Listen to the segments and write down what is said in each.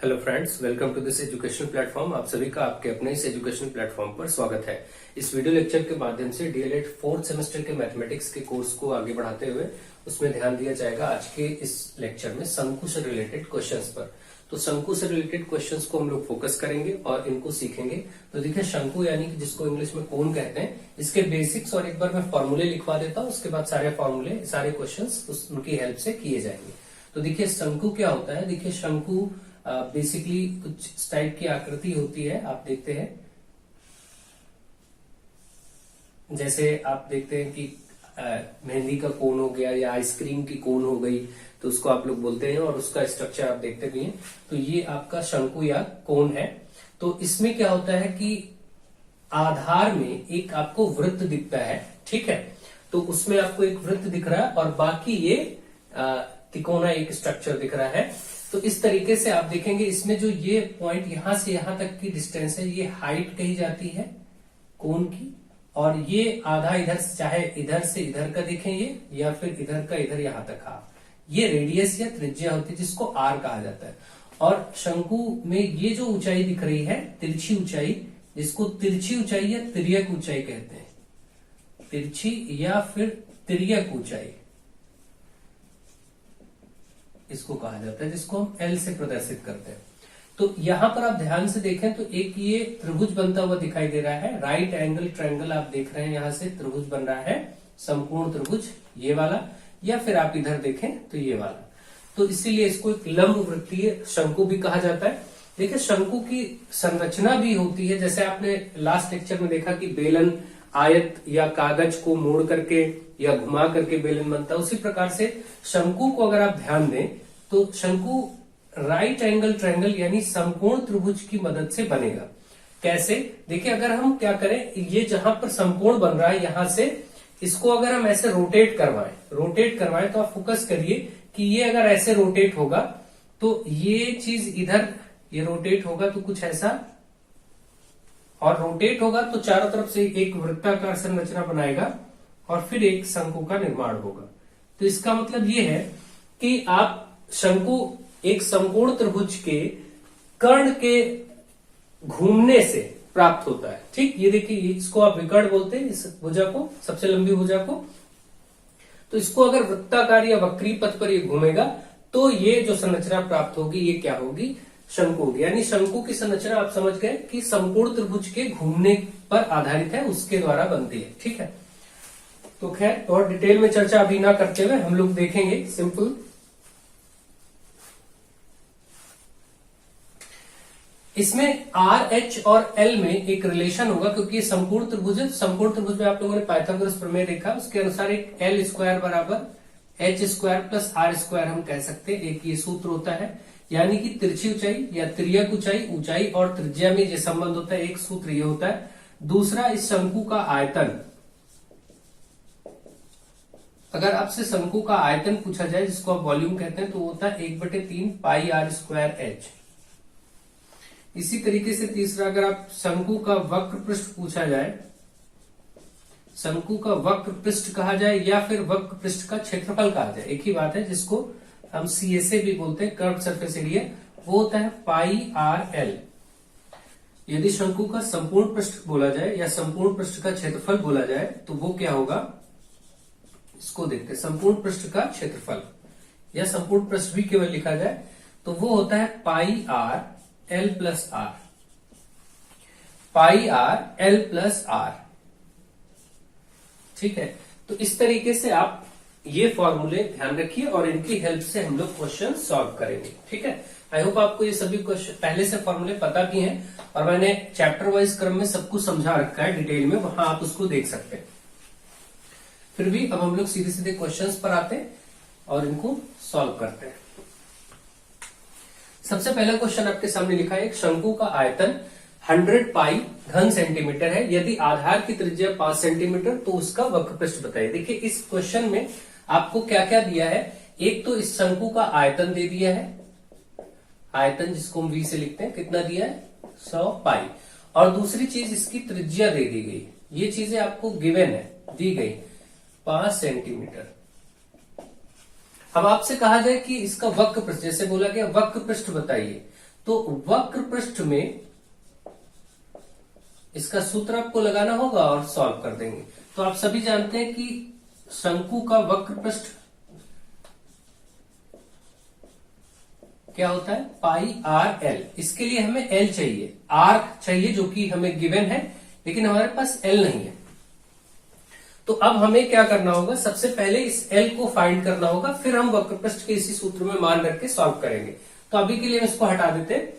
Hello friends, welcome to this educational platform. आप सभी का आपके अपने इस एजुकेशनल प्लेटफॉर्म पर स्वागत है। इस वीडियो लेक्चर के माध्यम से डीएलएड फोर्थ सेमेस्टर के मैथमेटिक्स के कोर्स को आगे बढ़ाते हुए उसमें ध्यान दिया जाएगा आज के इस लेक्चर में शंकु से रिलेटेड क्वेश्चंस पर। तो शंकु से रिलेटेड क्वेश्चंस को हम लोग फोकस करेंगे और इनको सीखेंगे। तो देखिए, शंकु यानी कि जिसको इंग्लिश में कोन कहते हैं, इसके बेसिक्स और एक बार मैं फॉर्मूले लिखवा देता हूँ। उसके बाद सारे फॉर्मूले, सारे क्वेश्चंस उनकी हेल्प से किए जाएंगे। तो देखिए, शंकु क्या होता है। देखिए, शंकु बेसिकली कुछ इस टाइप की आकृति होती है। आप देखते हैं, जैसे आप देखते हैं कि मेहंदी का कोन हो गया या आइसक्रीम की कोन हो गई, तो उसको आप लोग बोलते हैं और उसका स्ट्रक्चर आप देखते भी हैं। तो ये आपका शंकु या कोन है। तो इसमें क्या होता है कि आधार में एक आपको वृत्त दिखता है, ठीक है। तो उसमें आपको एक वृत्त दिख रहा है और बाकी ये तिकोना एक स्ट्रक्चर दिख रहा है। तो इस तरीके से आप देखेंगे, इसमें जो ये पॉइंट यहां से यहां तक की डिस्टेंस है, ये हाइट कही जाती है कोन की। और ये आधा इधर, चाहे इधर से इधर का देखें ये, या फिर इधर का इधर यहां तक आप, ये रेडियस या त्रिज्या होती है, जिसको आर कहा जाता है। और शंकु में ये जो ऊंचाई दिख रही है, तिरछी ऊंचाई, जिसको तिरछी ऊंचाई या तिर्यक ऊंचाई कहते हैं, तिरछी या फिर तिर्यक ऊंचाई इसको कहा जाता है, जिसको हम एल से प्रदर्शित करते हैं। तो यहां पर आप ध्यान से देखें तो एक ये त्रिभुज बनता हुआ दिखाई दे रहा है। राइट एंगल ट्रायंगल आप देख रहे हैं, यहां से त्रिभुज बन रहा है, संपूर्ण त्रिभुज ये वाला, या फिर आप इधर देखें तो ये वाला। तो इसीलिए इसको एक लंब वृत्तीय शंकु भी कहा जाता है। देखिए, शंकु की संरचना भी होती है, जैसे आपने लास्ट लेक्चर में देखा कि बेलन आयत या कागज को मोड़ करके या घुमा करके बेलन बनता है। उसी प्रकार से शंकु को अगर आप ध्यान दें तो शंकु राइट एंगल ट्रायंगल यानी समकोण त्रिभुज की मदद से बनेगा। कैसे? देखिए, अगर हम क्या करें, ये जहां पर समकोण बन रहा है, यहां से इसको अगर हम ऐसे रोटेट करवाएं तो आप फोकस करिए कि ये अगर ऐसे रोटेट होगा तो ये चीज इधर ये रोटेट होगा तो कुछ ऐसा, और रोटेट होगा तो चारों तरफ से एक वृत्ताकार संरचना बनाएगा और फिर एक शंकु का निर्माण होगा। तो इसका मतलब ये है कि आप शंकु एक संपूर्ण त्रिभुज के कर्ण के घूमने से प्राप्त होता है, ठीक। ये देखिए, इसको आप विकर्ण बोलते हैं, इस भुजा को, सबसे लंबी भुजा को। तो इसको अगर वृत्ताकार या वक्री पथ पर ये घूमेगा तो ये जो संरचना प्राप्त होगी, ये क्या होगी? शंकु होगी। यानी शंकु की संरचना आप समझ गए कि संपूर्ण त्रिभुज के घूमने पर आधारित है, उसके द्वारा बनती है, ठीक है। तो खैर, और डिटेल में चर्चा अभी ना करते हुए हम लोग देखेंगे सिंपल। इसमें आर, एच और एल में एक रिलेशन होगा, क्योंकि ये संपूर्ण त्रिभुज है। संपूर्ण त्रिभुज में आप लोगों ने पाइथागोरस प्रमेय देखा, उसके अनुसार एक एल स्क्वायर बराबर H square plus R square हम कह सकते हैं, एक ये सूत्र होता है। यानी कि तिरछी ऊंचाई या तिर्यक ऊंचाई और त्रिज्या में ये संबंध होता है, एक सूत्र ये होता है। दूसरा, इस शंकु का आयतन, अगर आपसे शंकु का आयतन पूछा जाए, जिसको आप वॉल्यूम कहते हैं, तो होता है 1/3 पाई आर स्क्वायर एच। इसी तरीके से तीसरा, अगर आप शंकु का वक्र पृष्ठ पूछा जाए, शंकु का वक्र पृष्ठ कहा जाए या फिर वक्र पृष्ठ का क्षेत्रफल कहा जाए, एक ही बात है, जिसको हम CSA भी बोलते हैं, कर्व सरफेस एरिया, वो होता है पाई आर एल। यदि शंकु का संपूर्ण पृष्ठ बोला जाए या संपूर्ण पृष्ठ का क्षेत्रफल बोला जाए तो वो क्या होगा, इसको देखते हैं। संपूर्ण पृष्ठ का क्षेत्रफल या संपूर्ण पृष्ठ भी केवल लिखा जाए तो वो होता है pi R L plus R, pi R L plus R, ठीक है। तो इस तरीके से आप ये फॉर्मूले ध्यान रखिए और इनकी हेल्प से हम लोग क्वेश्चन सॉल्व करेंगे, ठीक है। आई होप आपको ये सभी क्वेश्चन पहले से फॉर्मूले पता भी हैं और मैंने चैप्टर वाइज क्रम में सब कुछ समझा रखा है डिटेल में, वहां आप उसको देख सकते हैं। फिर भी अब हम लोग सीधे सीधे क्वेश्चंस पर आते हैं और इनको सॉल्व करते हैं। सबसे पहला क्वेश्चन आपके सामने लिखा है, एक शंकु का आयतन 100 पाई घन सेंटीमीटर है, यदि आधार की त्रिज्या 5 सेंटीमीटर तो उसका वक्र पृष्ठ बताइए। देखिए, इस क्वेश्चन में आपको क्या क्या दिया है। एक तो इस शंकु का आयतन दे दिया है, आयतन जिसको हम V से लिखते हैं, कितना दिया है? 100 पाई। और दूसरी चीज, इसकी त्रिज्या दे दी गई। ये चीजें आपको गिवन है, दी गई, 5 सेंटीमीटर। अब आपसे कहा जाए कि इसका वक्र पृष्ठ, जैसे बोला गया वक्र पृष्ठ बताइए, तो वक्र पृष्ठ में इसका सूत्र आपको लगाना होगा और सॉल्व कर देंगे। तो आप सभी जानते हैं कि शंकु का वक्र पृष्ठ क्या होता है, पाई आर एल। इसके लिए हमें एल चाहिए, आर चाहिए जो कि हमें गिवन है, लेकिन हमारे पास एल नहीं है। तो अब हमें क्या करना होगा, सबसे पहले इस एल को फाइंड करना होगा, फिर हम वक्र पृष्ठ के इसी सूत्र में मान रख के सॉल्व करेंगे। तो अभी के लिए हम इसको हटा देते हैं।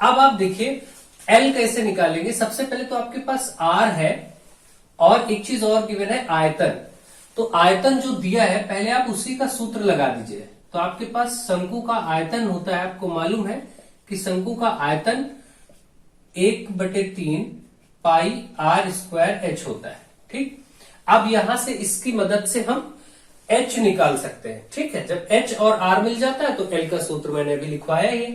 अब आप देखिए एल कैसे निकालेंगे। सबसे पहले तो आपके पास आर है और एक चीज और गिवन है, आयतन। तो आयतन जो दिया है पहले आप उसी का सूत्र लगा दीजिए। तो आपके पास शंकु का आयतन होता है, आपको मालूम है कि शंकु का आयतन 1/3 पाई आर स्क्वायर एच होता है। ठीक, अब यहां से इसकी मदद से हम एच निकाल सकते हैं। ठीक है, जब एच और आर मिल जाता है तो एल का सूत्र मैंने अभी लिखवाया ये।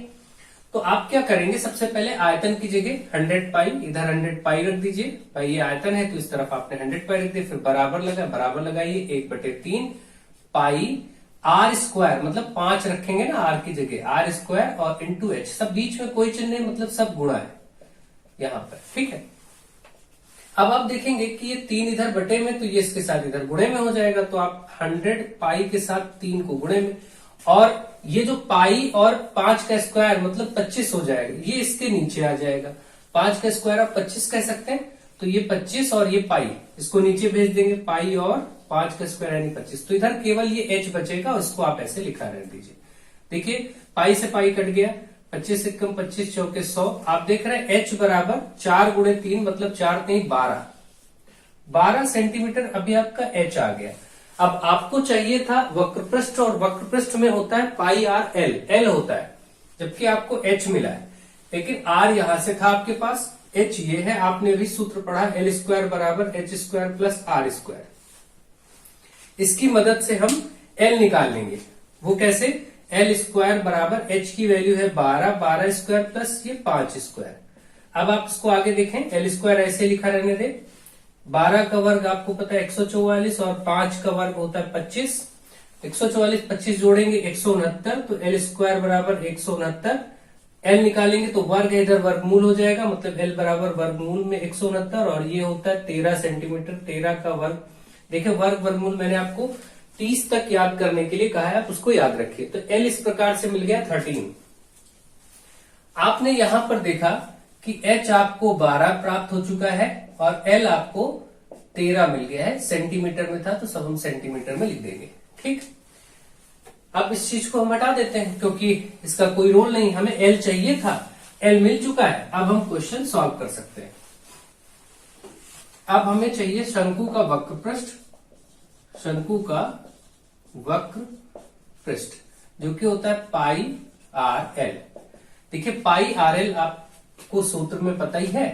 तो आप क्या करेंगे, सबसे पहले आयतन की जगह 100 पाई, इधर 100 पाई रख दीजिए। भाई ये आयतन है तो इस तरफ आपने 100 पाई रख दिया, फिर बराबर लगाइए 1/3 पाई आर स्क्वायर, मतलब 5 रखेंगे ना आर की जगह, आर स्क्वायर और इंटू एच, सब बीच में कोई चिन्ह नहीं, मतलब सब गुणा है यहां पर। ठीक है, अब आप देखेंगे कि ये 3 इधर बटे में, तो ये इसके साथ इधर गुणे में हो जाएगा। तो आप 100 पाई के साथ 3 को गुणे में, और ये जो पाई और 5 का स्क्वायर मतलब 25 हो जाएगा, ये इसके नीचे आ जाएगा। 5 का स्क्वायर आप 25 कह सकते हैं, तो ये 25 और ये पाई इसको नीचे भेज देंगे, पाई और 5 का स्क्वायर यानी 25। तो इधर केवल ये एच बचेगा, उसको आप ऐसे लिखा रह दीजिए। देखिए पाई से पाई कट गया, 25 से कम 25 चौके 100। आप देख रहे हैं एच बराबर 4 × 3 मतलब 4 3 12 सेंटीमीटर अभी आपका एच आ गया। अब आपको चाहिए था वक्र पृष्ठ, और वक्र पृष्ठ में होता है पाई आर एल होता है, जबकि आपको एच मिला है, लेकिन आर यहां से था आपके पास, एच ये है। आपने भी सूत्र पढ़ा एल स्क्वायर बराबर H square plus R square. इसकी मदद से हम एल निकाल लेंगे। वो कैसे, एल स्क्वायर बराबर एच की वैल्यू है 12 स्क्वायर प्लस ये 5 स्क्वायर। अब आप इसको आगे देखें, एल स्क्वायर ऐसे लिखा रहने दे, 12 का वर्ग आपको पता है 144 और 5 का वर्ग होता है 25। 144 25 जोड़ेंगे 169, तो एल स्क्वायर बराबर 169। एल निकालेंगे तो वर्ग इधर वर्गमूल हो जाएगा, मतलब एल बराबर वर्गमूल में 169, और ये होता है 13 सेंटीमीटर। 13 का वर्ग, देखिये वर्गमूल मैंने आपको 30 तक याद करने के लिए कहा है, आप उसको याद रखिए। तो एल इस प्रकार से मिल गया 13। आपने यहां पर देखा कि एच आपको 12 प्राप्त हो चुका है और एल आपको 13 मिल गया है। सेंटीमीटर में था तो सब हम सेंटीमीटर में लिख देंगे। ठीक, अब इस चीज को हम हटा देते हैं क्योंकि इसका कोई रोल नहीं, हमें एल चाहिए था, एल मिल चुका है। अब हम क्वेश्चन सॉल्व कर सकते हैं। अब हमें चाहिए शंकु का वक्र पृष्ठ, शंकु का वक्र पृष्ठ जो कि होता है पाई आर एल। देखिए पाई आर एल आपको सूत्र में पता ही है।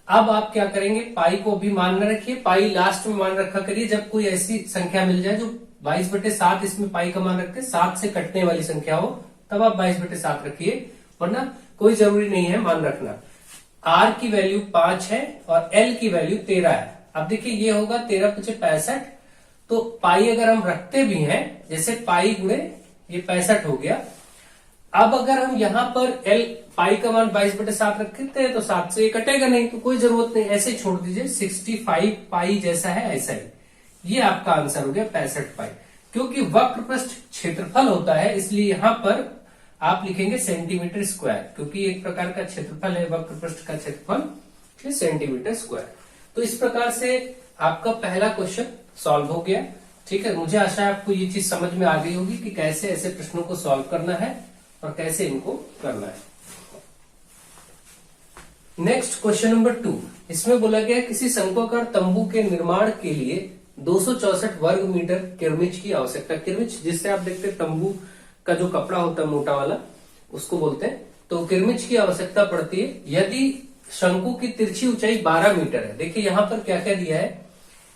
अब आप क्या करेंगे, पाई को भी मान न रखिए, पाई लास्ट में मान रखा करिए। जब कोई ऐसी संख्या मिल जाए जो 22/7 इसमें पाई का मान रखते 7 से कटने वाली संख्या हो, तब आप 22/7 रखिए, वरना कोई जरूरी नहीं है मान रखना। आर की वैल्यू 5 है और एल की वैल्यू 13 है। अब देखिए ये होगा 13 × 5 = 65। तो पाई अगर हम रखते भी हैं, जैसे पाई गुणे ये 65 हो गया। अब अगर हम यहां पर एल पाई का मान 22/7 रखते हैं तो 7 से ये कटेगा नहीं, तो कोई जरूरत नहीं, ऐसे ही छोड़ दीजिए। 65 पाई जैसा है ऐसा ही, ये आपका आंसर हो गया 65 पाई। क्योंकि वक्र पृष्ठ क्षेत्रफल होता है इसलिए यहां पर आप लिखेंगे सेंटीमीटर स्क्वायर, क्योंकि एक प्रकार का क्षेत्रफल है वक्र पृष्ठ का क्षेत्रफल सेंटीमीटर स्क्वायर। तो इस प्रकार से आपका पहला क्वेश्चन सॉल्व हो गया। ठीक है, मुझे आशा है आपको ये चीज समझ में आ गई होगी कि कैसे ऐसे प्रश्नों को सॉल्व करना है और कैसे इनको करना है। नेक्स्ट क्वेश्चन नंबर 2, इसमें बोला गया किसी शंक्वाकार तंबू के निर्माण के लिए 264 वर्ग मीटर किरमिच की आवश्यकता। किरमिच जिससे आप देखते हैं तंबू का जो कपड़ा होता है मोटा वाला, उसको बोलते हैं। तो किरमिच की आवश्यकता पड़ती है यदि शंकु की तिरछी ऊंचाई 12 मीटर है। देखिए यहां पर क्या क्या दिया है,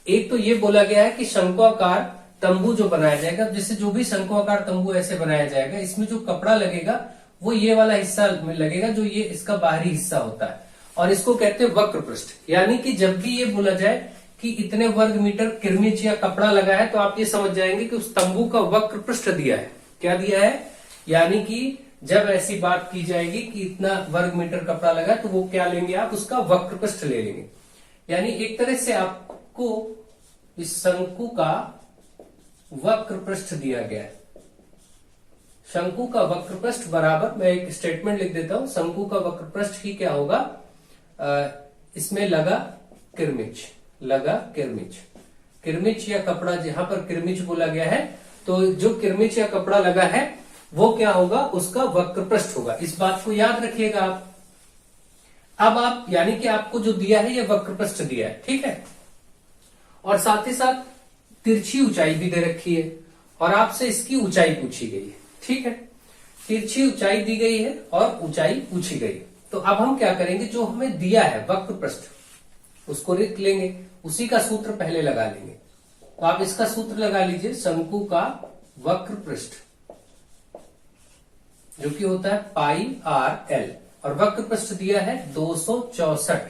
एक तो ये बोला गया है कि शंक्वाकार तंबू जो बनाया जाएगा, जैसे जो भी शंक्वाकार तंबू ऐसे बनाया जाएगा, इसमें जो कपड़ा लगेगा वो ये वाला हिस्सा लगेगा जो ये इसका बाहरी हिस्सा होता है, और इसको कहते हैं वक्र पृष्ठ। यानी कि जब भी ये बोला जाए कि इतने वर्ग मीटर किरमिच या कपड़ा लगा है, तो आप ये समझ जाएंगे कि उस तंबू का वक्र पृष्ठ दिया है। क्या दिया है, यानी कि जब ऐसी बात की जाएगी कि इतना वर्ग मीटर कपड़ा लगा, तो वो क्या लेंगे आप, उसका वक्र पृष्ठ ले लेंगे। यानी एक तरह से आपको इस शंकु का वक्र पृष्ठ दिया गया है। शंकु का वक्र पृष्ठ बराबर, मैं एक स्टेटमेंट लिख देता हूं, शंकु का वक्र पृष्ठ ही क्या होगा, इसमें लगा किरमिच, लगा किरमिच, किरमिच या कपड़ा, जहां पर किरमिच बोला गया है, तो जो किरमिच या कपड़ा लगा है वो क्या होगा, उसका वक्र पृष्ठ होगा। इस बात को याद रखिएगा आप। अब आप, यानी कि आपको जो दिया है ये वक्र पृष्ठ दिया है, ठीक है, और साथ ही साथ तिरछी ऊंचाई भी दे रखी है, और आपसे इसकी ऊंचाई पूछी गई है, ठीक है, तिरछी ऊंचाई दी गई है और ऊंचाई पूछी गई है। तो अब हम क्या करेंगे, जो हमें दिया है वक्र पृष्ठ उसको लिख लेंगे, उसी का सूत्र पहले लगा लेंगे। तो आप इसका सूत्र लगा लीजिए, शंकु का वक्र पृष्ठ जो कि होता है पाई आर एल, और वक्र पृष्ठ दिया है 264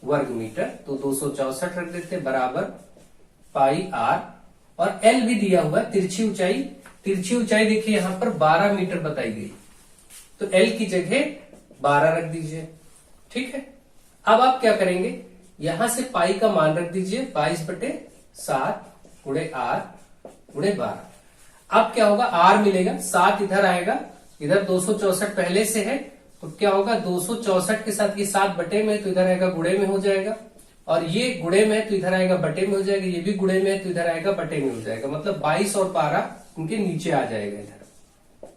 वर्ग मीटर, तो 264 रख देते बराबर पाई आर, और एल भी दिया हुआ है, तिरछी ऊंचाई, तिरछी ऊंचाई देखिए यहां पर 12 मीटर बताई गई, तो एल की जगह 12 रख दीजिए, ठीक है। अब आप क्या करेंगे, यहां से पाई का मान रख दीजिए 22/7 गुणे आर गुणे 12। अब क्या होगा, आर मिलेगा, 7 इधर आएगा, इधर 264 पहले से है, तो क्या होगा 264 के साथ ये 7 बटे में, तो इधर आएगा गुणे में हो जाएगा, और ये गुणे में तो इधर आएगा बटे में हो जाएगा, ये भी गुणे में तो इधर आएगा बटे में हो जाएगा, मतलब 22 और 12 इनके नीचे आ जाएगा इधर,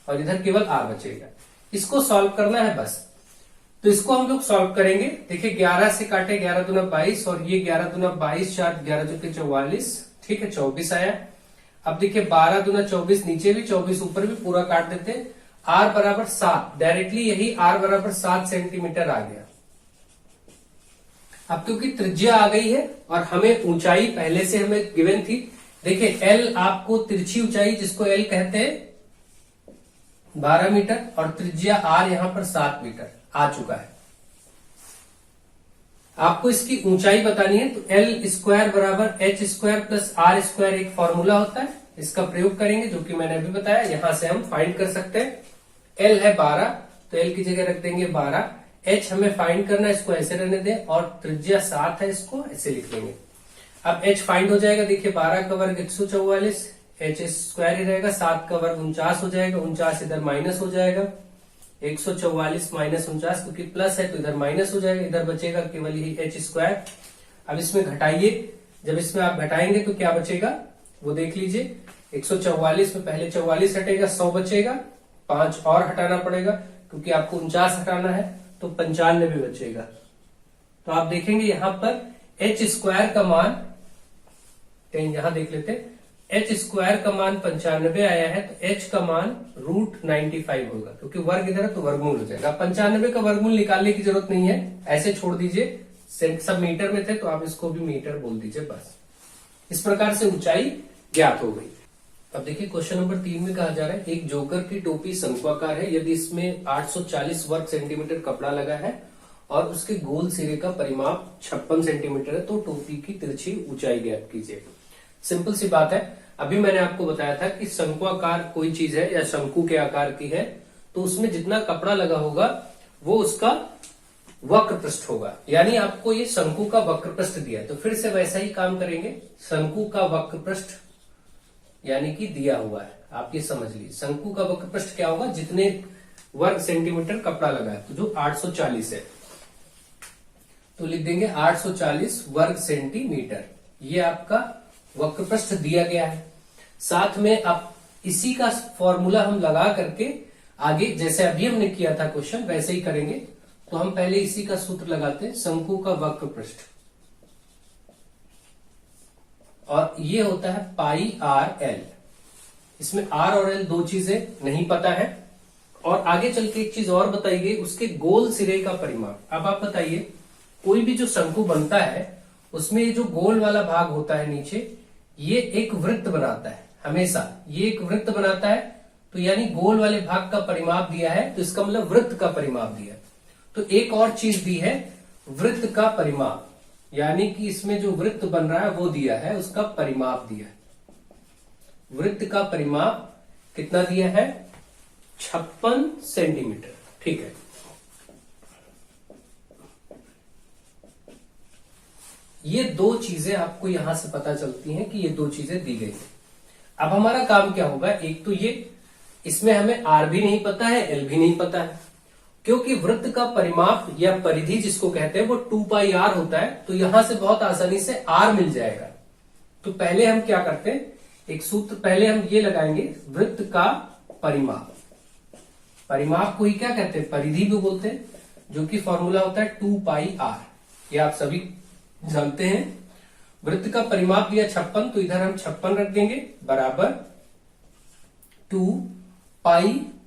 और इधर केवल आर बचेगा। इसको सॉल्व करना है बस, तो इसको हम लोग सॉल्व करेंगे। देखिए 11 से काटे, 11 दूना 22, और ये 11 दूना 22, 4 11 चौके 44, ठीक है, 24 आया। अब देखिए 12 दूना 24, नीचे भी 24, ऊपर भी पूरा काट देते, आर बराबर 7, डायरेक्टली यही आर बराबर 7 सेंटीमीटर आ गया। अब क्योंकि त्रिज्या आ गई है और हमें ऊंचाई पहले से हमें गिवन थी, देखिए एल आपको तिरछी ऊंचाई जिसको एल कहते हैं 12 मीटर, और त्रिज्या आर यहां पर 7 मीटर आ चुका है। आपको इसकी ऊंचाई बतानी है, तो एल स्क्वायर बराबर H square plus R square एक फॉर्मूला होता है, इसका प्रयोग करेंगे जो कि मैंने अभी बताया, यहां से हम फाइंड कर सकते हैं। एल है 12, तो एल की जगह रख देंगे 12, एच हमें फाइंड करना है, इसको ऐसे रहने दें, और त्रिज्या 7 है, इसको ऐसे लिख लेंगे। अब एच फाइंड हो जाएगा, देखिए 12 का वर्ग 144, एच स्क्वायर ही रहेगा, 7 का वर्ग 49 हो जाएगा, 49 इधर माइनस हो जाएगा, 144 माइनस 49, क्योंकि प्लस है तो इधर माइनस हो जाएगा, इधर बचेगा केवल यही एच स्क्वायर। अब इसमें घटाइए, जब इसमें आप घटाएंगे तो क्या बचेगा वो देख लीजिए, 144 में पहले 44 हटेगा, 100 बचेगा, 5 और हटाना पड़ेगा क्योंकि आपको 49 हटाना है, तो 95 बचेगा। तो आप देखेंगे यहां पर एच स्क्वायर का मान, यहां देख लेते हैं, एच स्क्वायर का मान 95 आया है, तो एच का मान √95 होगा, क्योंकि वर्ग इधर है तो वर्गमूल हो जाएगा। 95 का वर्गमूल निकालने की जरूरत नहीं है, ऐसे छोड़ दीजिए, सब मीटर में थे तो आप इसको भी मीटर बोल दीजिए बस। इस प्रकार से ऊंचाई ज्ञात हो गई। अब देखिए क्वेश्चन नंबर 3 में कहा जा रहा है, एक जोकर की टोपी शंक्वाकार है, यदि इसमें 840 वर्ग सेंटीमीटर कपड़ा लगा है और उसके गोल सिरे का परिमाप 56 सेंटीमीटर है, तो टोपी की तिरछी ऊंचाई ज्ञात कीजिए। सिंपल सी बात है, अभी मैंने आपको बताया था कि शंक्वाकार कोई चीज है या शंकु के आकार की है, तो उसमें जितना कपड़ा लगा होगा वो उसका वक्र पृष्ठ होगा। यानी आपको ये शंकु का वक्र पृष्ठ दिया है, तो फिर से वैसा ही काम करेंगे। शंकु का वक्र पृष्ठ यानी कि दिया हुआ है, आप ये समझ लीजिए, शंकु का वक्र पृष्ठ क्या होगा, जितने वर्ग सेंटीमीटर कपड़ा लगा है, तो जो 840 है, तो लिख देंगे 840 वर्ग सेंटीमीटर, ये आपका वक्र पृष्ठ दिया गया है। साथ में आप इसी का फॉर्मूला हम लगा करके आगे जैसे अभी हमने किया था क्वेश्चन वैसे ही करेंगे। तो हम पहले इसी का सूत्र लगाते हैं, शंकु का वक्र पृष्ठ, और ये होता है पाई आर एल। इसमें आर और एल दो चीजें नहीं पता है, और आगे चल के एक चीज और बताई गई, उसके गोल सिरे का परिमाप। अब आप बताइए, कोई भी जो शंकु बनता है उसमें जो गोल वाला भाग होता है नीचे, ये एक वृत्त बनाता है, हमेशा ये एक वृत्त बनाता है, तो यानी गोल वाले भाग का परिमाप दिया है, तो इसका मतलब वृत्त का परिमाप दिया है। तो एक और चीज दी है, वृत्त का परिमाप, यानी कि इसमें जो वृत्त बन रहा है वो दिया है, उसका परिमाप दिया है। वृत्त का परिमाप कितना दिया है, 56 सेंटीमीटर। ठीक है, ये दो चीजें आपको यहां से पता चलती हैं कि ये दो चीजें दी गई हैं। अब हमारा काम क्या होगा, एक तो ये, इसमें हमें आर भी नहीं पता है, एल भी नहीं पता है, क्योंकि वृत्त का परिमाप या परिधि जिसको कहते हैं वो 2πr होता है। तो यहां से बहुत आसानी से आर मिल जाएगा। तो पहले हम क्या करते हैं, एक सूत्र पहले हम ये लगाएंगे, वृत्त का परिमाप। परिमाप को ही क्या कहते हैं, परिधि भी बोलते हैं, जो कि फॉर्मूला होता है 2πr, ये आप सभी जानते हैं। वृत्त का परिमाप लिया 56, तो इधर हम 56 रख देंगे, बराबर 2π,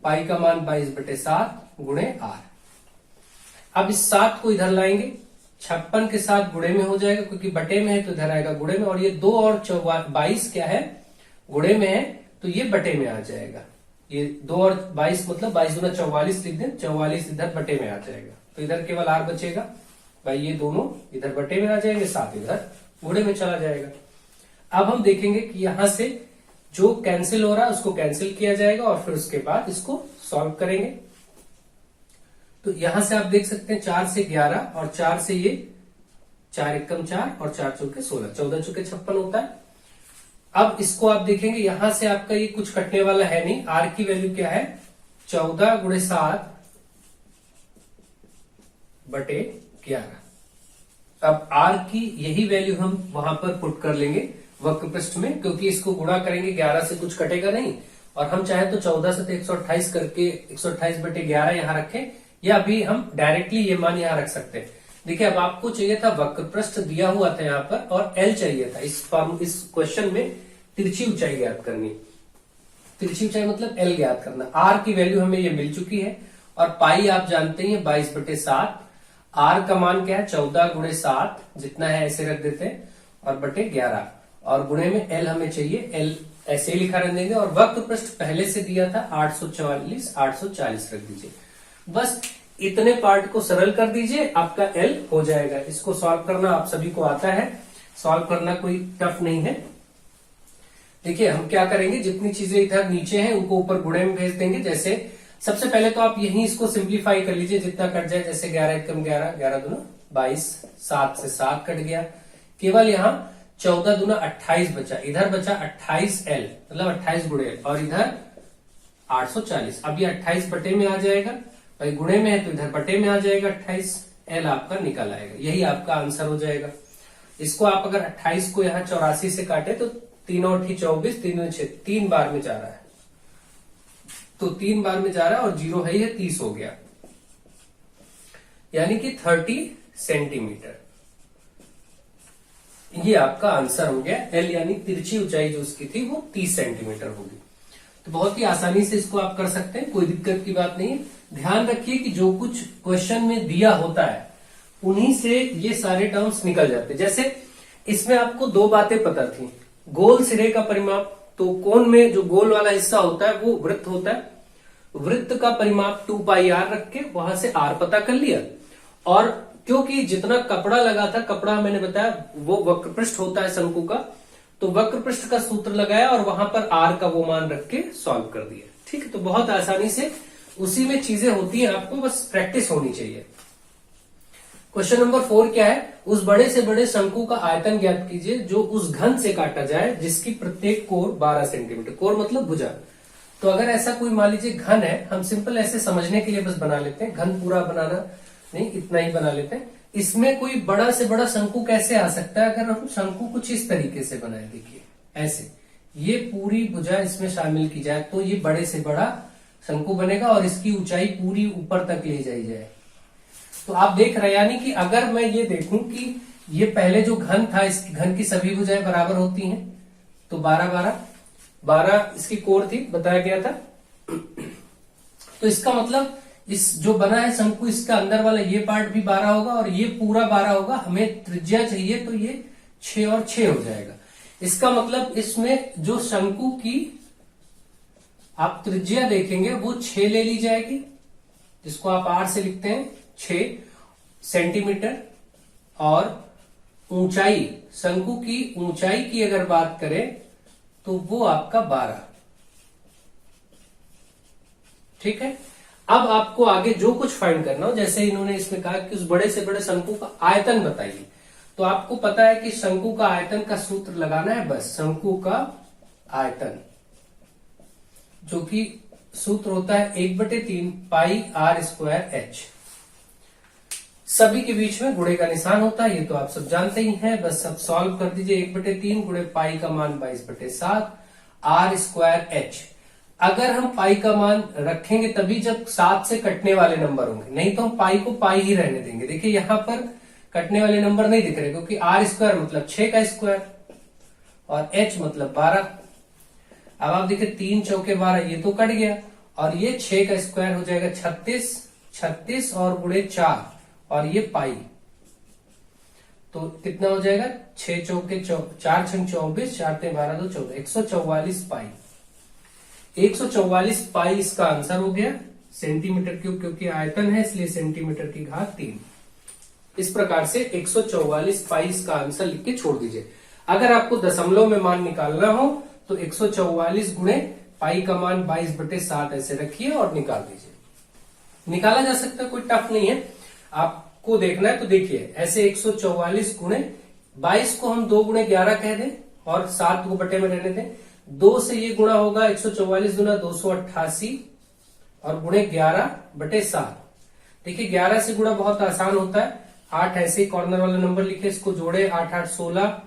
पाई का मान 22/7 गुणे आर। अब इस 7 को इधर लाएंगे, 56 के साथ गुणे में हो जाएगा, क्योंकि बटे में है तो इधर आएगा गुणे में, और ये 2 और 22 क्या है, गुणे में है, तो ये बटे में आ जाएगा। ये 2 और 22 मतलब 22 दूना 44 लिख दें, 44 इधर बटे में आ जाएगा, तो इधर केवल आर बचेगा भाई, ये दोनों इधर बटे में आ जाएंगे, 7 इधर गुणे में चला जाएगा। अब हम देखेंगे कि यहां से जो कैंसिल हो रहा है उसको कैंसिल किया जाएगा, और फिर उसके बाद इसको सॉल्व करेंगे। तो यहां से आप देख सकते हैं 4 से 11 और 4 से ये 4 एकम 4 और 4 चौके 16, 14 चौके 56 होता है। अब इसको आप देखेंगे यहां से आपका ये कुछ कटने वाला है नहीं, आर की वैल्यू क्या है, 14 गुणे 7 बटे 11। अब आर की यही वैल्यू हम वहां पर पुट कर लेंगे वक्र पृष्ठ में, क्योंकि इसको गुणा करेंगे 11 से कुछ कटेगा नहीं, और हम चाहे तो 14 से 128 करके 128 बटे 11 यहां रखें, या अभी हम डायरेक्टली ये मान यहां रख सकते हैं। देखिए, अब आपको चाहिए था वक्र पृष्ठ दिया हुआ था यहाँ पर, और एल चाहिए था। इस क्वेश्चन में तिरछी ऊंचाई ज्ञात करनी, तिरछी ऊंचाई मतलब एल ज्ञात करना। आर की वैल्यू हमें ये मिल चुकी है, और पाई आप जानते हैं 22/7। आर का मान क्या है, 14 गुणे 7 जितना है ऐसे रख देते हैं, और बटे 11, और गुणे में एल हमें चाहिए, एल ऐसे ही लिखा रख देंगे। और वक्र पृष्ठ पहले से दिया था 840 रख दीजिए। बस इतने पार्ट को सरल कर दीजिए, आपका एल हो जाएगा। इसको सॉल्व करना आप सभी को आता है, सॉल्व करना कोई टफ नहीं है। देखिए, हम क्या करेंगे, जितनी चीजें इधर नीचे हैं उनको ऊपर गुणे में भेज देंगे। जैसे सबसे पहले तो आप यही इसको सिंप्लीफाई कर लीजिए, जितना कट जाए, जैसे 11 एकम 11, 11 दूना 22, 7 से 7 कट गया, केवल यहाँ 14 दूना 28 बचा, इधर बचा 28L मतलब 28 गुणे L, और इधर 840। अब ये 28 बटे में आ जाएगा भाई, गुणे में है तो इधर बटे में आ जाएगा, 28L आपका निकल आएगा, यही आपका आंसर हो जाएगा। इसको आप अगर 28 को यहाँ 84 से काटे तो 3 और 24, 3 और 6, 3 बार में जा रहा है, तो 3 बार में जा रहा है, और 0 है ये 30 हो गया, यानी कि 30 सेंटीमीटर। ये आपका आंसर हो गया। एल यानी तिरछी ऊंचाई जो उसकी थी वो 30 सेंटीमीटर होगी। तो बहुत ही आसानी से इसको आप कर सकते हैं, कोई दिक्कत की बात नहीं है। ध्यान रखिए कि जो कुछ क्वेश्चन में दिया होता है उन्हीं से ये सारे टर्म्स निकल जाते हैं। जैसे इसमें आपको 2 बातें पता थी, गोल सिरे का परिमाप, तो कोण में जो गोल वाला हिस्सा होता है वो वृत्त होता है, वृत्त का परिमाप 2πr रख के वहां से r पता कर लिया। और क्योंकि जितना कपड़ा लगा था, कपड़ा मैंने बताया वो वक्र पृष्ठ होता है शंकु का, तो वक्र पृष्ठ का सूत्र लगाया और वहां पर r का वो मान रख के सॉल्व कर दिया। ठीक है, तो बहुत आसानी से उसी में चीजें होती हैं, आपको बस प्रैक्टिस होनी चाहिए। क्वेश्चन नंबर 4 क्या है, उस बड़े से बड़े शंकु का आयतन ज्ञात कीजिए जो उस घन से काटा जाए जिसकी प्रत्येक कोर 12 सेंटीमीटर, कोर मतलब भुजा। तो अगर ऐसा कोई मान लीजिए घन है, हम सिंपल ऐसे समझने के लिए बस बना लेते हैं, घन पूरा बनाना नहीं, इतना ही बना लेते हैं। इसमें कोई बड़ा से बड़ा शंकु कैसे आ सकता है, अगर हम शंकु कुछ इस तरीके से बनाए, देखिए ऐसे, ये पूरी भुजा इसमें शामिल की जाए तो ये बड़े से बड़ा शंकु बनेगा, और इसकी ऊंचाई पूरी ऊपर तक ले जाई जाए। तो आप देख रहे हैं, यानी कि अगर मैं ये देखूं कि ये पहले जो घन था, इस घन की सभी भुजाएं बराबर होती हैं, तो 12 इसकी कोर थी, बताया गया था। तो इसका मतलब इस जो बना है शंकु, इसका अंदर वाला ये पार्ट भी 12 होगा और ये पूरा 12 होगा। हमें त्रिज्या चाहिए तो ये 6 और 6 हो जाएगा। इसका मतलब इसमें जो शंकु की आप त्रिज्या देखेंगे वो 6 ले ली जाएगी, जिसको आप r से लिखते हैं 6 सेंटीमीटर, और ऊंचाई, शंकु की ऊंचाई की अगर बात करें तो वो आपका 12, ठीक है। अब आपको आगे जो कुछ फाइंड करना हो, जैसे इन्होंने इसमें कहा कि उस बड़े से बड़े शंकु का आयतन बताइए, तो आपको पता है कि शंकु का आयतन का सूत्र लगाना है, बस शंकु का आयतन, जो कि सूत्र होता है 1/3 पाई आर स्क्वायर एच। सभी के बीच में गुणे का निशान होता है, ये तो आप सब जानते ही हैं। बस अब सॉल्व कर दीजिए। 1/3 गुणे पाई का मान 22/7 आर स्क्वायर एच। अगर हम पाई का मान रखेंगे तभी जब 7 से कटने वाले नंबर होंगे, नहीं तो हम पाई को पाई ही रहने देंगे। देखिए यहां पर कटने वाले नंबर नहीं दिख रहे, क्योंकि आर स्क्वायर मतलब 6 का स्क्वायर और एच मतलब 12। अब आप देखिए 3 चौके 12, ये तो कट गया, और ये 6 का स्क्वायर हो जाएगा 36 और गुणे 4 और ये पाई, तो कितना हो जाएगा 6 चौके 4 छंग 24, 4 ते 12 2 14, 144 पाई। 144 पाई इसका आंसर हो गया, सेंटीमीटर क्यूब, क्योंकि आयतन है इसलिए सेंटीमीटर की घात 3। इस प्रकार से 144 पाई इसका आंसर लिख के छोड़ दीजिए। अगर आपको दशमलव में मान निकालना हो तो 144 गुणे पाई का मान 22/7 ऐसे रखिए और निकाल दीजिए। निकाला जा सकता है, कोई टफ नहीं है। आपको देखना है तो देखिए, ऐसे 144 गुणे 22 को हम 2 गुणे 11 कह दें और 7 को बटे में रहने दें। 2 से ये गुणा होगा 144 गुना 288 और गुणे 11/7। देखिए 11 से गुणा बहुत आसान होता है। 8 ऐसे ही कॉर्नर वाला नंबर लिखे, इसको जोड़े 8 8 16,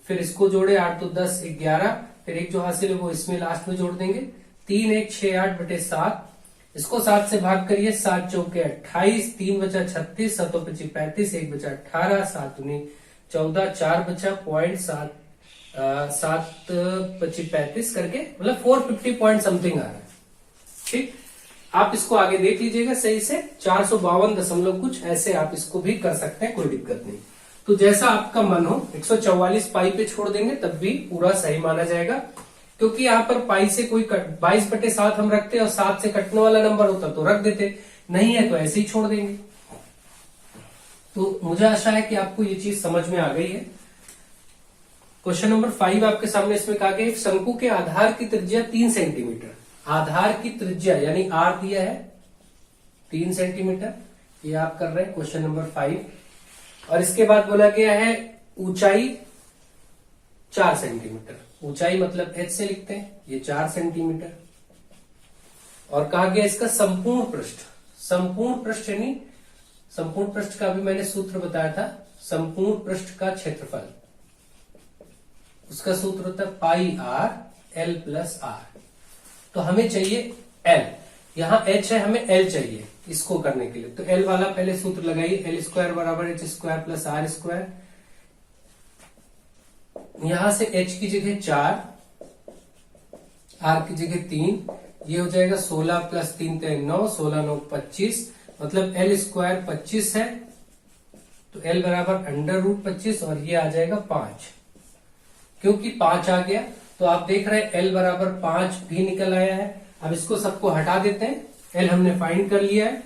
फिर इसको जोड़े 8 तो 10 11, फिर एक जो हासिल है वो इसमें लास्ट में जोड़ देंगे। 3 1 6 8/7, इसको 7 से भाग करिए, 7 चौके 28, 3 बचा 36, 7 25 35, 1 बचा 18, 7 19 14, 4 बचा 0.7, 7 25 35 करके, मतलब 450 पॉइंट समथिंग आ रहा है। ठीक, आप इसको आगे देख लीजिएगा सही से, 452 दशमलव कुछ ऐसे आप इसको भी कर सकते हैं, कोई दिक्कत नहीं। तो जैसा आपका मन हो, 144 पाई पे छोड़ देंगे तब भी पूरा सही माना जाएगा, क्योंकि यहाँ पर पाई से कोई 22/7 हम रखते और 7 से कटने वाला नंबर होता तो रख देते, नहीं है तो ऐसे ही छोड़ देंगे। तो मुझे आशा है कि आपको ये चीज समझ में आ गई है। क्वेश्चन नंबर 5 आपके सामने इसमें कहा गया, एक शंकु के आधार की त्रिज्या 3 सेंटीमीटर, आधार की त्रिज्या यानी आर दिया है 3 सेंटीमीटर, ये आप कर रहे हैं क्वेश्चन नंबर 5। और इसके बाद बोला गया है ऊंचाई 4 सेंटीमीटर, ऊंचाई मतलब h से लिखते हैं, ये 4 सेंटीमीटर। और कहा गया इसका संपूर्ण पृष्ठ, संपूर्ण पृष्ठ यानी संपूर्ण पृष्ठ का भी मैंने सूत्र बताया था, संपूर्ण पृष्ठ का क्षेत्रफल, उसका सूत्र होता है pi R L plus are. तो हमें चाहिए एल, यहां h है, हमें एल चाहिए इसको करने के लिए। तो एल वाला पहले सूत्र लगाइए, एल स्क्वायर बराबर H square plus R square. यहां से h की जगह 4, r की जगह 3, ये हो जाएगा 16 प्लस 3 9, 16 9 25, मतलब एल स्क्वायर 25 है, तो एल बराबर √25 और ये आ जाएगा 5। क्योंकि 5 आ गया तो आप देख रहे हैं एल बराबर 5 भी निकल आया है। अब इसको सबको हटा देते हैं, एल हमने फाइंड कर लिया है।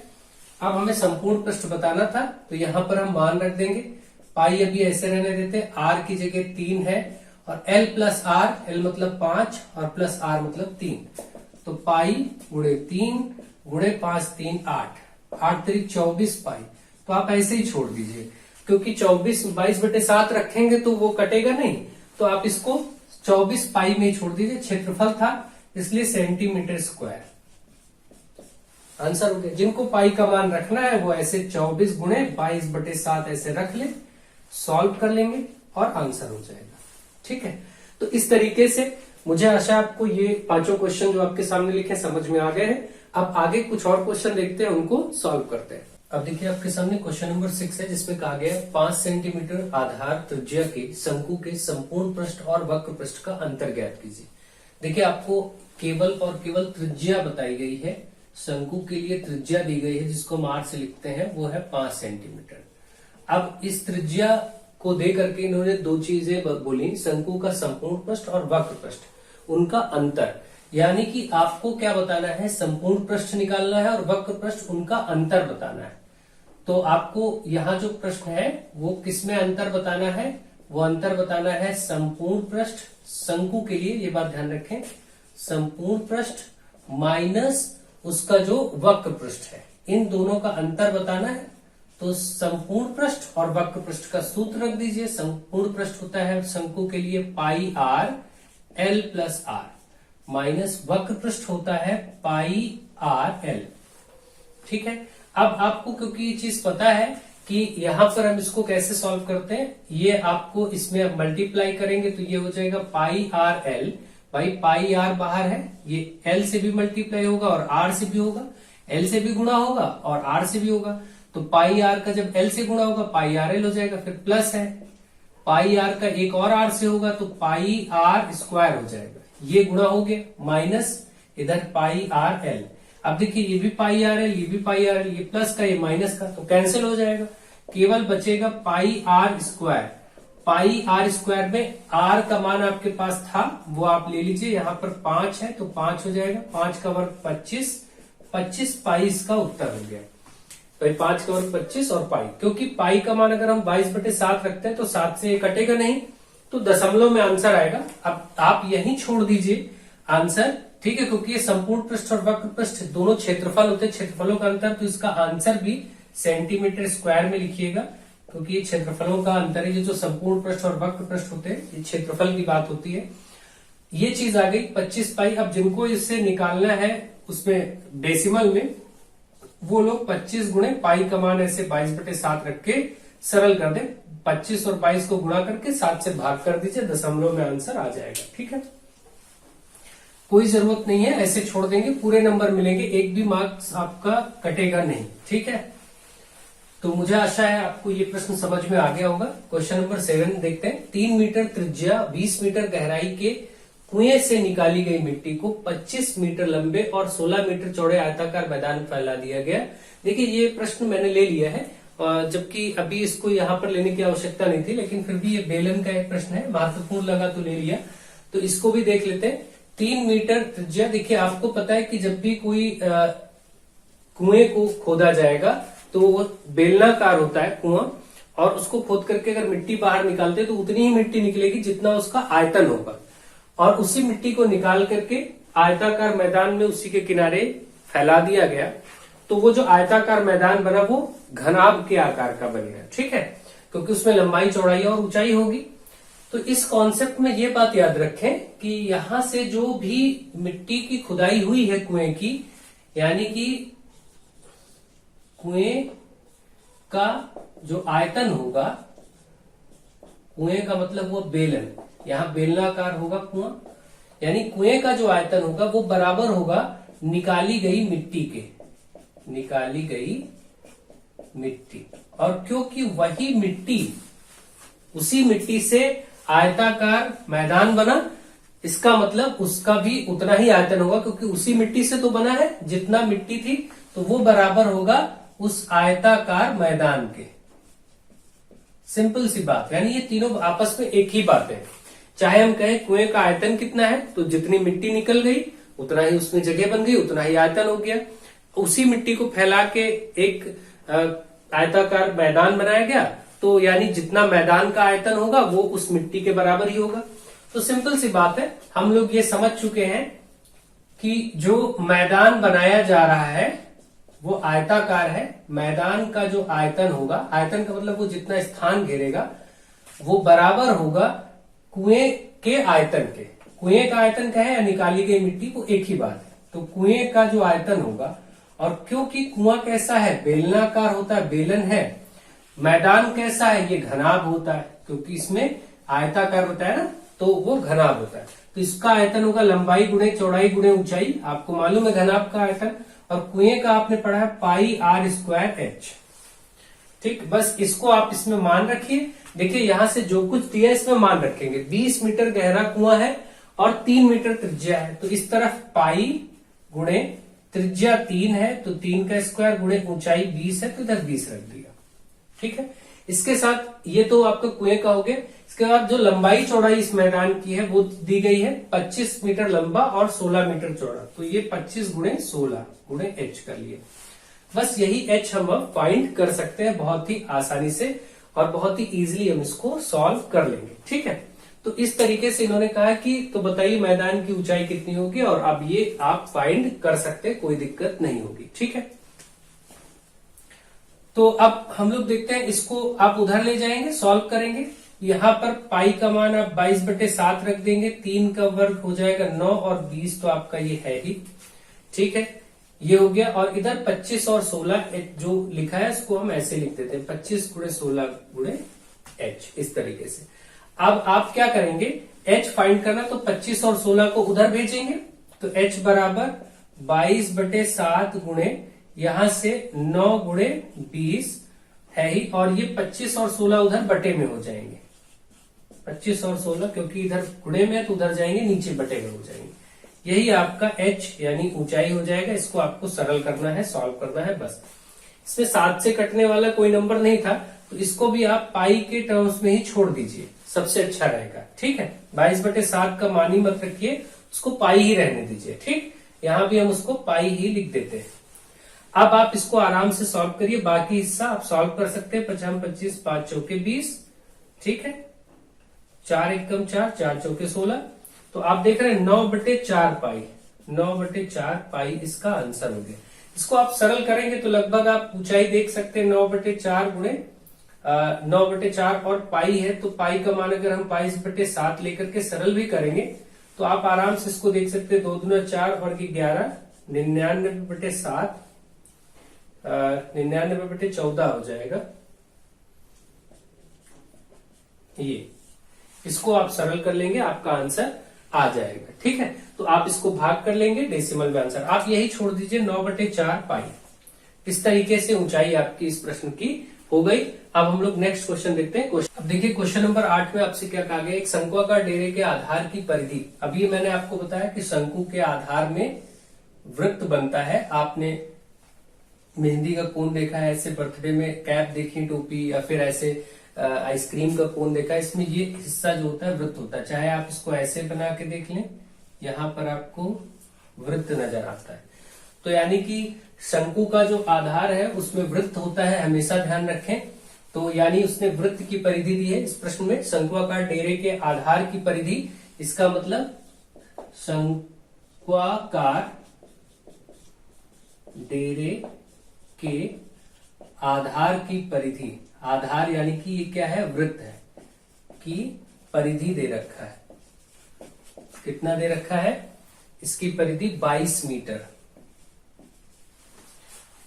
अब हमें संपूर्ण पृष्ठ बताना था, तो यहां पर हम मान रख देंगे, पाई अभी ऐसे रहने देते हैं, आर की जगह 3 है और एल प्लस आर, एल मतलब 5 और प्लस आर मतलब 3, तो पाई गुणे 3 गुणे 5 3 8, 8 3 24 पाई। तो आप ऐसे ही छोड़ दीजिए, क्योंकि 24 22/7 रखेंगे तो वो कटेगा नहीं, तो आप इसको 24 पाई में ही छोड़ दीजिए। क्षेत्रफल था इसलिए सेंटीमीटर स्क्वायर आंसर हो गया। जिनको पाई का मान रखना है वो ऐसे 24 गुणे 22/7 ऐसे रख ले, सॉल्व कर लेंगे और आंसर हो जाएगा। ठीक है, तो इस तरीके से मुझे आशा आपको ये 5 क्वेश्चन जो आपके सामने लिखे समझ में आ गए हैं। अब आगे कुछ और क्वेश्चन देखते हैं, उनको सॉल्व करते हैं। अब देखिए आपके सामने क्वेश्चन नंबर 6 है, जिसमें कहा गया 5 सेंटीमीटर आधार त्रिज्या के शंकु के संपूर्ण पृष्ठ और वक्र पृष्ठ का अंतर ज्ञात कीजिए। देखिए आपको केवल और केवल त्रिज्या बताई गई है, शंकु के लिए त्रिज्या दी गई है जिसको हम आर से लिखते हैं, वो है 5 सेंटीमीटर। अब इस त्रिज्या को दे करके इन्होंने 2 चीजें बोली, शंकु का संपूर्ण पृष्ठ और वक्र पृष्ठ, उनका अंतर, यानी कि आपको क्या बताना है, संपूर्ण पृष्ठ निकालना है और वक्र पृष्ठ उनका अंतर बताना है। तो आपको यहाँ जो प्रश्न है वो किसमें अंतर बताना है, वो अंतर बताना है संपूर्ण पृष्ठ शंकु के लिए, ये बात ध्यान रखें, संपूर्ण पृष्ठ माइनस उसका जो वक्र पृष्ठ है, इन दोनों का अंतर बताना है। तो संपूर्ण पृष्ठ और वक्र पृष्ठ का सूत्र रख दीजिए। संपूर्ण पृष्ठ होता है शंकु के लिए pi R L plus R, minus वक्र पृष्ठ होता है पाई आर एल। ठीक है, अब आपको क्योंकि ये चीज पता है कि यहां पर हम इसको कैसे सॉल्व करते हैं, ये आपको इसमें अब मल्टीप्लाई करेंगे तो ये हो जाएगा पाई आर एल। भाई पाई आर बाहर है, ये एल से भी मल्टीप्लाई होगा और आर से भी होगा, एल से भी गुणा होगा और आर से भी होगा। तो पाई आर का जब एल से गुणा होगा पाई आर एल हो जाएगा, फिर प्लस है पाई आर का एक और आर से होगा तो पाई आर स्क्वायर हो जाएगा, ये गुणा हो गया, माइनस इधर पाई आर एल। अब देखिए ये भी पाई आर एल, ये भी पाई आर एल, ये प्लस का ये माइनस का, तो कैंसिल हो जाएगा, केवल बचेगा pi R square. Pi R square में आर का मान आपके पास था वो आप ले लीजिए, यहाँ पर 5 है तो 5 हो जाएगा, 5 का वर्ग 25, 25 पाई इसका उत्तर हो गया। तो 5 का वर्ग 25 और पाई, क्योंकि पाई का मान अगर हम 22/7 रखते हैं तो 7 से ये कटेगा नहीं, तो दशमलव में आंसर आएगा। अब आप यही छोड़ दीजिए आंसर, ठीक है, क्योंकि ये संपूर्ण पृष्ठ और वक्र पृष्ठ दोनों क्षेत्रफल होते हैं, क्षेत्रफलों का अंतर, तो इसका आंसर भी सेंटीमीटर स्क्वायर में लिखिएगा, क्योंकि ये क्षेत्रफलों का अंतर है। ये जो संपूर्ण पृष्ठ और वक्र पृष्ठ होते हैं ये क्षेत्रफल की बात होती है। ये चीज आ गई 25 पाई। अब जिनको इससे निकालना है उसमें डेसिमल में, वो लोग 25 गुणे पाई का मान ऐसे 22/7 रख के सरल कर दे, 25 और 22 को गुणा करके 7 से भाग कर दीजिए, दशमलव में आंसर आ जाएगा। ठीक है, कोई जरूरत नहीं है, ऐसे छोड़ देंगे, पूरे नंबर मिलेंगे, एक भी मार्क्स आपका कटेगा नहीं। ठीक है, तो मुझे आशा है आपको ये प्रश्न समझ में आ गया होगा। क्वेश्चन नंबर 7 देखते हैं। 3 मीटर त्रिज्या 20 मीटर गहराई के कुएं से निकाली गई मिट्टी को 25 मीटर लंबे और 16 मीटर चौड़े आयताकार मैदान में फैला दिया गया। देखिए ये प्रश्न मैंने ले लिया है, जबकि अभी इसको यहाँ पर लेने की आवश्यकता नहीं थी, लेकिन फिर भी ये बेलन का एक प्रश्न है, महत्वपूर्ण लगा तो ले लिया। तो इसको भी देख लेते हैं। 3 मीटर त्रिज्या, देखिए आपको पता है कि जब भी कोई कुएं को खोदा जाएगा तो वो बेलनाकार होता है कुआं, और उसको खोद करके अगर मिट्टी बाहर निकालते हैं तो उतनी ही मिट्टी निकलेगी जितना उसका आयतन होगा, और उसी मिट्टी को निकाल करके आयताकार मैदान में उसी के किनारे फैला दिया गया, तो वो जो आयताकार मैदान बना वो घनाभ के आकार का बन गया। ठीक है, क्योंकि उसमें लंबाई चौड़ाई और ऊंचाई होगी। तो इस कॉन्सेप्ट में ये बात याद रखें कि यहां से जो भी मिट्टी की खुदाई हुई है कुएं की, यानी कि कुएं का जो आयतन होगा, कुएं का मतलब वो बेलन, यहां बेलनाकार होगा कुआं, यानी कुएं का जो आयतन होगा वो बराबर होगा निकाली गई मिट्टी के, निकाली गई मिट्टी। और क्योंकि वही मिट्टी, उसी मिट्टी से आयताकार मैदान बना, इसका मतलब उसका भी उतना ही आयतन होगा, क्योंकि उसी मिट्टी से तो बना है, जितना मिट्टी थी तो वो बराबर होगा उस आयताकार मैदान के। सिंपल सी बात, यानी ये तीनों आपस में एक ही बात है। चाहे हम कहें कुएं का आयतन कितना है, तो जितनी मिट्टी निकल गई उतना ही उसमें जगह बन गई, उतना ही आयतन हो गया। उसी मिट्टी को फैला के एक आयताकार मैदान बनाया गया, तो यानी जितना मैदान का आयतन होगा वो उस मिट्टी के बराबर ही होगा। तो सिंपल सी बात है, हम लोग ये समझ चुके हैं कि जो मैदान बनाया जा रहा है वो आयताकार है। मैदान का जो आयतन होगा, आयतन का मतलब वो जितना स्थान घेरेगा, वो बराबर होगा कुएं के आयतन के। कुएं का आयतन क्या है, या निकाली गई मिट्टी, को एक ही बात है। तो कुएं का जो आयतन होगा, और क्योंकि कुआं कैसा है, बेलनाकार होता है, बेलन है, मैदान कैसा है, ये घनाभ होता है, क्योंकि इसमें आयताकार होता है ना, तो वो घनाभ होता है। तो इसका आयतन होगा लंबाई गुणे चौड़ाई गुणे ऊंचाई, आपको मालूम है घनाभ का आयतन। और कुएं का आपने पढ़ा है पाई आर स्क्वायर एच। ठीक, बस इसको आप इसमें मान रखिए। देखिए यहां से जो कुछ दिया इसमें मान रखेंगे। 20 मीटर गहरा कुआं है और 3 मीटर त्रिज्या है, तो इस तरफ पाई गुणे त्रिज्या 3 है तो 3 का स्क्वायर गुणे ऊंचाई 20 है, तो इधर 20 रख दिया। ठीक है, इसके साथ ये तो आपका कुएं का हो गया। इसके बाद जो लंबाई चौड़ाई इस मैदान की है वो दी गई है 25 मीटर लंबा और 16 मीटर चौड़ा, तो ये 25 गुणे 16 गुणे एच कर लिए। बस यही एच हम अब फाइंड कर सकते हैं बहुत ही आसानी से, और बहुत ही इजीली हम इसको सॉल्व कर लेंगे। ठीक है, तो इस तरीके से इन्होंने कहा कि तो बताइए मैदान की ऊंचाई कितनी होगी, और अब ये आप फाइंड कर सकते हैं, कोई दिक्कत नहीं होगी। ठीक है, तो अब हम लोग देखते हैं, इसको आप उधर ले जाएंगे, सॉल्व करेंगे। यहां पर पाई का मान आप 22/7 रख देंगे, 3 का वर्ग हो जाएगा 9 और 20 तो आपका ये है ही। ठीक है, ये हो गया। और इधर 25 और 16 जो लिखा है इसको हम ऐसे लिख देते हैं, 25 × 16 × h, इस तरीके से। अब आप क्या करेंगे, h फाइंड करना, तो 25 और 16 को उधर भेजेंगे, तो h बराबर 22/7 गुणे यहां से 9 × 20 है ही, और ये 25 और 16 उधर बटे में हो जाएंगे। 25 और 16 क्योंकि इधर गुणे में है तो उधर जाएंगे, नीचे बटे में हो जाएंगे। यही आपका h यानी ऊंचाई हो जाएगा। इसको आपको सरल करना है, सॉल्व करना है बस। इसमें 7 से कटने वाला कोई नंबर नहीं था, तो इसको भी आप पाई के टर्म्स में ही छोड़ दीजिए, सबसे अच्छा रहेगा। ठीक है, 22/7 का मान ही मत रखिए, उसको पाई ही रहने दीजिए। ठीक, यहां भी हम उसको पाई ही लिख देते हैं। अब आप इसको आराम से सॉल्व करिए, बाकी हिस्सा आप सॉल्व कर सकते हैं। 5 × 25, 5 चौके 20। ठीक है, 4 × 4, 4 चौके 16। तो आप देख रहे हैं 9/4 पाई, 9/4 पाई इसका आंसर हो गया। इसको आप सरल करेंगे तो लगभग आप ऊंचाई देख सकते हैं 9/4 गुणे 9/4 और पाई है, तो पाई का मान अगर हम 22/7 लेकर के सरल भी करेंगे तो आप आराम से इसको देख सकते हैं, 2 दूना 4 और 11, 99/7, 99/14 हो जाएगा। ये इसको आप सरल कर लेंगे, आपका आंसर आ जाएगा। ठीक है, तो आप इसको भाग कर लेंगे, डेसिमल में आंसर आप यही छोड़ दीजिए 9/4 पाई। इस तरीके से ऊंचाई आपकी इस प्रश्न की हो गई। अब हम लोग नेक्स्ट क्वेश्चन देखते हैं। अब देखिए क्वेश्चन नंबर 8 में आपसे क्या कहा गया, एक शंक्वाकार डेरे के आधार की परिधि। अभी मैंने आपको बताया कि शंकु के आधार में वृत्त बनता है। आपने मेहंदी का कोन देखा है, ऐसे बर्थडे में कैप देखी, टोपी, या फिर ऐसे आइसक्रीम का कोन देखा है। इसमें ये हिस्सा जो होता है वृत्त होता है। चाहे आप इसको ऐसे बना के देख लें, यहां पर आपको वृत्त नजर आता है। तो यानी कि शंकु का जो आधार है उसमें वृत्त होता है, हमेशा ध्यान रखें। तो यानी उसने वृत्त की परिधि दी है इस प्रश्न में, शंक्वाकार डेरे के आधार की परिधि। इसका मतलब शंक्वाकार डेरे के आधार की परिधि, आधार यानी कि ये क्या है, वृत्त है, की परिधि दे रखा है। कितना दे रखा है, इसकी परिधि 22 मीटर।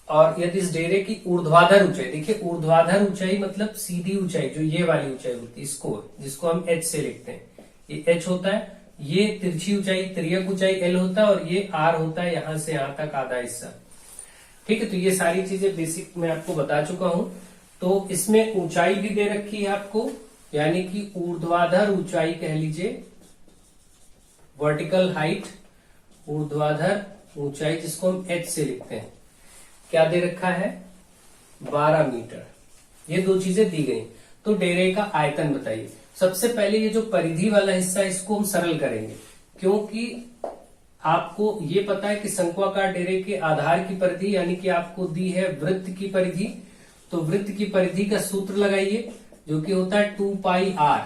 और यदि इस डेरे की ऊर्ध्वाधर ऊंचाई, देखिए ऊर्ध्वाधर ऊंचाई मतलब सीधी ऊंचाई, जो ये वाली ऊंचाई होती है, इसको जिसको हम h से लिखते हैं, ये h होता है। ये तिरछी ऊंचाई, तिर्यक ऊंचाई l होता है, और ये r होता है यहां से यहां तक आधा हिस्सा। ठीक है, तो ये सारी चीजें बेसिक मैं आपको बता चुका हूं। तो इसमें ऊंचाई भी दे रखी है आपको, यानी कि ऊर्ध्वाधर ऊंचाई कह लीजिए, वर्टिकल हाइट, ऊर्ध्वाधर ऊंचाई जिसको हम h से लिखते हैं, क्या दे रखा है, 12 मीटर। ये दो चीजें दी गई। तो डेरे का आयतन बताइए। सबसे पहले ये जो परिधि वाला हिस्सा है इसको हम सरल करेंगे, क्योंकि आपको ये पता है कि शंक्वाकार डेरे के आधार की परिधि यानी कि आपको दी है वृत्त की परिधि। तो वृत्त की परिधि का सूत्र लगाइए, जो कि होता है 2πr।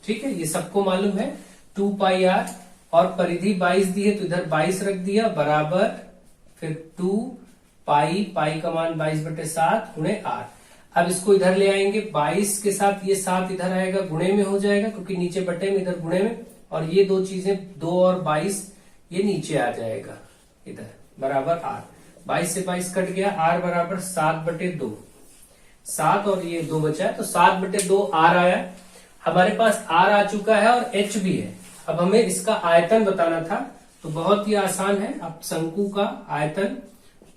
ठीक है, ये सबको मालूम है 2πr। और परिधि 22 दी है तो इधर 22 रख दिया, बराबर फिर 2 पाई, पाई का मान 22/7 गुणे r। अब इसको इधर ले आएंगे, 22 के साथ ये 7 इधर आएगा, गुणे में हो जाएगा, क्योंकि नीचे बटे में, इधर गुणे में। और ये दो चीजें 2 और 22 ये नीचे आ जाएगा इधर, बराबर r। 22 से 22 कट गया, r बराबर 7/2। 7 और ये 2 बचा है, तो 7/2 r आया। हमारे पास r आ चुका है और h भी है। अब हमें इसका आयतन बताना था, तो बहुत ही आसान है। अब शंकु का आयतन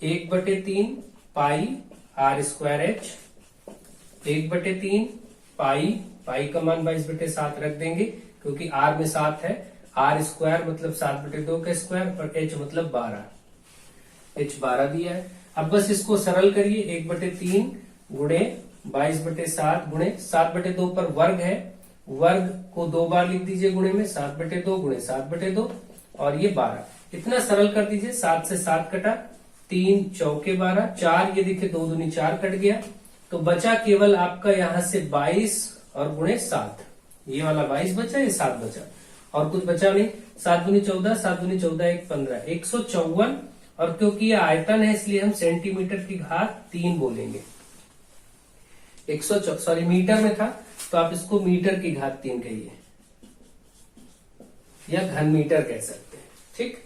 1/3 पाई r²h, 1/3 पाई, पाई का मान 22/7 रख देंगे, क्योंकि r में 7 है। r² मतलब 7/2 का स्क्वायर, और h मतलब 12, h 12 दिया है। अब बस इसको सरल करिए, 1/3 गुणे 22/7 गुणे 7/2 पर वर्ग है, वर्ग को 2 बार लिख दीजिए गुणे में, 7/2 गुणे 7/2, और ये 12। इतना सरल कर दीजिए, 7 से 7 कटा, 3 चौके 12, 4 ये देखिए 2 दूनी 4 कट गया, तो बचा केवल आपका यहां से 22 और गुणे 7, ये वाला 22 बचा, ये 7 बचा और कुछ बचा नहीं। 7 दूनी 14, 7 दूनी 14 1 15, 154। और क्योंकि ये आयतन है इसलिए हम सेंटीमीटर की घात 3 बोलेंगे। 100 सॉरी मीटर में था तो आप इसको मीटर की घात 3 कहिए या घन मीटर कह सकते हैं। ठीक,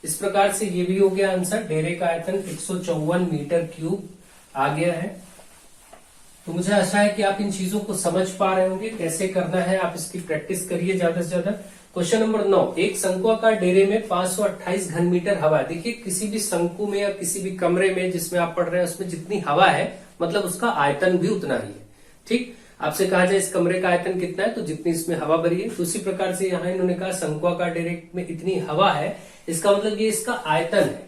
इस प्रकार से ये भी हो गया आंसर। डेरे का आयतन 154 मीटर क्यूब आ गया है। तो मुझे आशा है कि आप इन चीजों को समझ पा रहे होंगे, कैसे करना है। आप इसकी प्रैक्टिस करिए ज्यादा से ज्यादा। क्वेश्चन नंबर 9, एक शंकुआकार डेरे में 528 घन मीटर हवा। देखिए किसी भी शंकु में या किसी भी कमरे में जिसमें आप पढ़ रहे हैं उसमें जितनी हवा है मतलब उसका आयतन भी उतना ही है। ठीक, आपसे कहा जाए इस कमरे का आयतन कितना है तो जितनी इसमें हवा भरी है। तो उसी प्रकार से यहाँ इन्होंने कहा शंकुआकार डेरे में इतनी हवा है, इसका मतलब ये इसका आयतन है।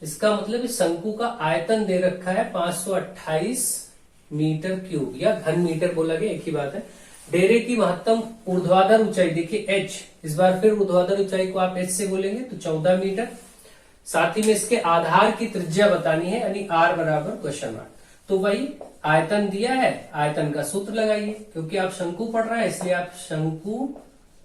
इसका मतलब इस शंकु का आयतन दे रखा है 528 मीटर क्यूब या घन मीटर बोला गया, एक ही बात है। डेरे की महत्तम ऊर्ध्वाधर ऊंचाई देखिए h, इस बार फिर ऊर्ध्वाधर ऊंचाई को आप h से बोलेंगे तो 14 मीटर। साथ ही में इसके आधार की त्रिज्या बतानी है यानी r बराबर क्वेश्चन मार्क। तो वही आयतन दिया है, आयतन का सूत्र लगाइए। क्योंकि आप शंकु पढ़ रहे हैं इसलिए आप शंकु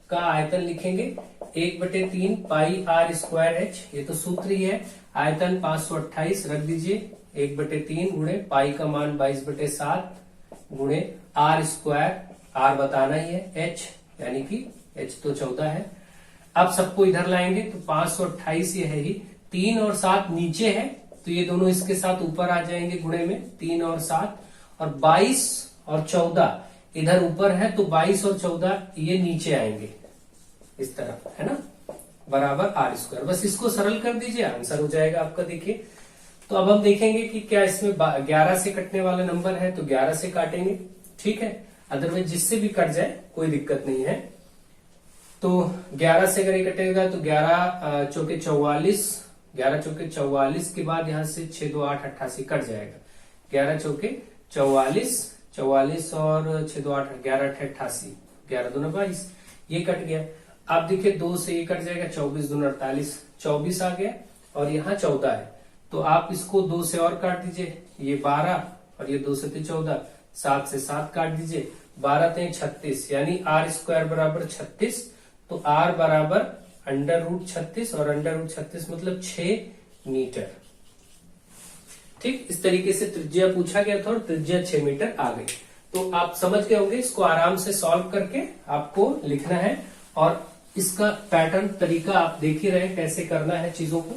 का आयतन लिखेंगे 1/3 पाई r स्क्वायर h, ये तो सूत्र ही है। आयतन 528 रख दीजिए 1/3 गुणे पाई का मान 22/7 गुणे r स्क्वायर, r बताना ही है, h यानी कि h तो 14 है। अब सबको इधर लाएंगे तो 528 ये है ही, 3 और 7 नीचे है तो ये दोनों इसके साथ ऊपर आ जाएंगे गुणे में, 3 और 7। और 22 और 14 इधर ऊपर है तो 22 और 14 ये नीचे आएंगे इस तरफ, है ना, बराबर r स्क्वायर। बस इसको सरल कर दीजिए, आंसर हो जाएगा आपका। देखिए तो अब हम देखेंगे कि क्या इसमें 11 से कटने वाला नंबर है तो 11 से काटेंगे, ठीक है। अदरवाइज जिससे भी कट जाए कोई दिक्कत नहीं है। तो 11 से अगर ये कटेगा तो 11 चौके 44, 11 चौके 44 के बाद यहां से 6 2 8 88 कट जाएगा। 11 चौके 44, 44 और 6 2 8 11 88, 11 दूना 22, ये कट गया। अब देखिए 2 से ये कट जाएगा, 24 दूना 48, 24 आ गया और यहाँ 14 है तो आप इसको 2 से और काट दीजिए, ये 12 और ये 2 से 14, 7 से 7 काट दीजिए, 12 ते 36 यानी r स्क्वायर बराबर 36। तो r बराबर √36 और √36 मतलब 6 मीटर। ठीक, इस तरीके से त्रिज्या पूछा गया था और त्रिज्या 6 मीटर आ गई। तो आप समझ गए होंगे, इसको आराम से सॉल्व करके आपको लिखना है और इसका पैटर्न तरीका आप देख ही रहे कैसे करना है चीजों को।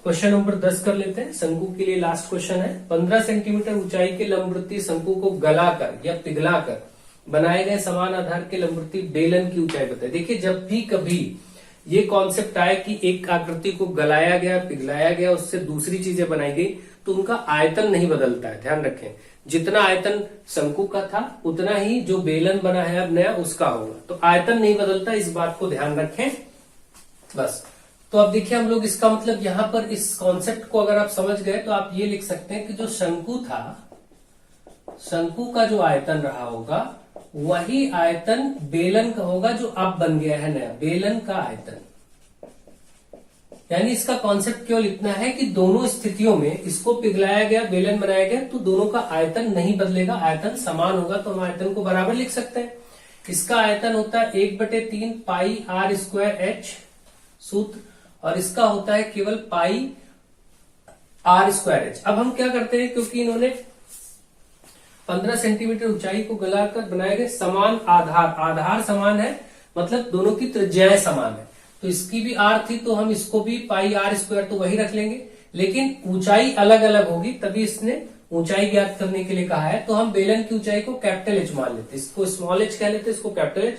क्वेश्चन नंबर 10 कर लेते हैं। शंकु के लिए लास्ट क्वेश्चन है। 15 सेंटीमीटर ऊंचाई के लंबवृत्तीय शंकु को गलाकर या पिघलाकर बनाए गए समान आधार के लंबवृत्तीय बेलन की ऊंचाई बताए। देखिए जब भी कभी ये कॉन्सेप्ट आए कि एक आकृति को गलाया गया, पिघलाया गया, उससे दूसरी चीजें बनाई गई तो उनका आयतन नहीं बदलता है, ध्यान रखें। जितना आयतन शंकु का था उतना ही जो बेलन बना है अब नया उसका होगा, तो आयतन नहीं बदलता, इस बात को ध्यान रखें बस। तो अब देखिए हम लोग इसका मतलब यहाँ पर इस कॉन्सेप्ट को अगर आप समझ गए तो आप ये लिख सकते हैं कि जो शंकु था, शंकु का जो आयतन रहा होगा वही आयतन बेलन का होगा जो अब बन गया है नया, बेलन का आयतन। यानी इसका कॉन्सेप्ट केवल इतना है कि दोनों स्थितियों में इसको पिघलाया गया, बेलन बनाया गया तो दोनों का आयतन नहीं बदलेगा, आयतन समान होगा, तो हम आयतन को बराबर लिख सकते हैं। इसका आयतन होता है 1/3 पाई r स्क्वायर h सूत्र और इसका होता है केवल पाई r स्क्वायर h। अब हम क्या करते हैं, क्योंकि इन्होंने 15 सेंटीमीटर ऊंचाई को गलाकर बनाए गए समान आधार, आधार समान है मतलब दोनों की त्रिज्याएं समान है, तो इसकी भी r थी तो हम इसको भी पाई r स्क्वायर तो वही रख लेंगे, लेकिन ऊंचाई अलग अलग होगी तभी इसने ऊंचाई ज्ञात करने के लिए कहा है। तो हम बेलन की ऊंचाई को कैपिटल H मान लेते, इसको स्मॉल h कह लेते, इसको कैपिटल H।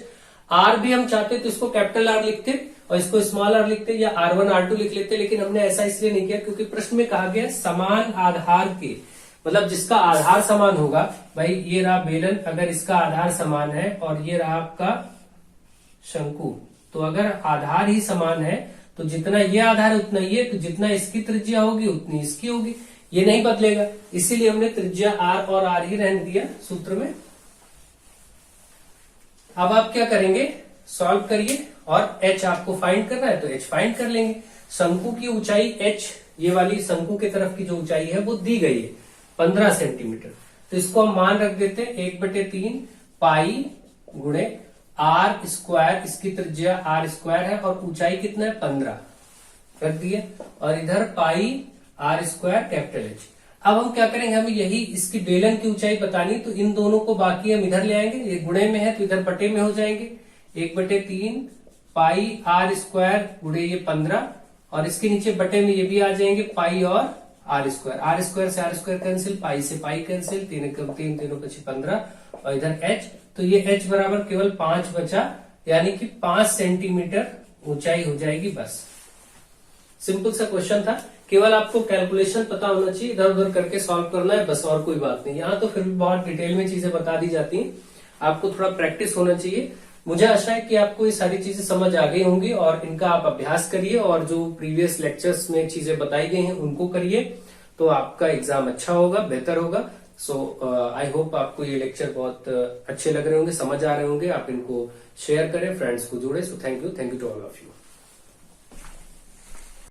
r भी हम चाहते तो इसको कैपिटल R लिखते और इसको स्मॉल r लिखते या R1 R2 लिख लेते, लेकिन हमने ऐसा इसलिए नहीं किया क्योंकि प्रश्न में कहा गया समान आधार के, मतलब जिसका आधार समान होगा। भाई ये रहा बेलन, अगर इसका आधार समान है और ये रहा आपका शंकु, तो अगर आधार ही समान है तो जितना ये आधार है उतना ये, तो जितना इसकी त्रिज्या होगी उतनी इसकी होगी, ये नहीं बदलेगा, इसीलिए हमने त्रिज्या r और r ही रहने दिया सूत्र में। अब आप क्या करेंगे, सॉल्व करिए और h आपको फाइंड करना है तो h फाइंड कर लेंगे। शंकु की ऊंचाई h, ये वाली शंकु के तरफ की जो ऊंचाई है वो दी गई है 15 सेंटीमीटर, तो इसको हम मान रख देते हैं 1/3 पाई गुणे आर स्क्वायर, इसकी त्रिज्या आर स्क्वायर है और ऊंचाई कितना है 15 रख दिए, और इधर पाई आर स्क्वायर कैपिटल एच। अब हम क्या करेंगे, हमें यही इसकी बेलन की ऊंचाई बतानी, तो इन दोनों को बाकी हम इधर ले आएंगे, ये गुणे में है तो इधर बटे में हो जाएंगे, 1/3 पाई आर स्क्वायर गुणे ये 15, और इसके नीचे बटे में ये भी आ जाएंगे पाई और आर स्क्वायर से आर स्क्वायर कैंसिल, पाई से पाई कैंसिल, 3 तीनों पची 15, और इधर एच, तो ये एच बराबर केवल 5 बचा, यानी कि 5 सेंटीमीटर ऊंचाई हो जाएगी बस। सिंपल सा क्वेश्चन था, केवल आपको कैलकुलेशन पता होना चाहिए, इधर उधर करके सॉल्व करना है बस, और कोई बात नहीं। यहाँ तो फिर भी बहुत डिटेल में चीजें बता दी जाती हैं, आपको थोड़ा प्रैक्टिस होना चाहिए। मुझे आशा है कि आपको ये सारी चीजें समझ आ गई होंगी और इनका आप अभ्यास करिए, और जो प्रीवियस लेक्चर्स में चीजें बताई गई हैं उनको करिए, तो आपका एग्जाम अच्छा होगा, बेहतर होगा। सो आई होप आपको ये लेक्चर बहुत अच्छे लग रहे होंगे, समझ आ रहे होंगे, आप इनको शेयर करें, फ्रेंड्स को जोड़े। So thank you to all of you.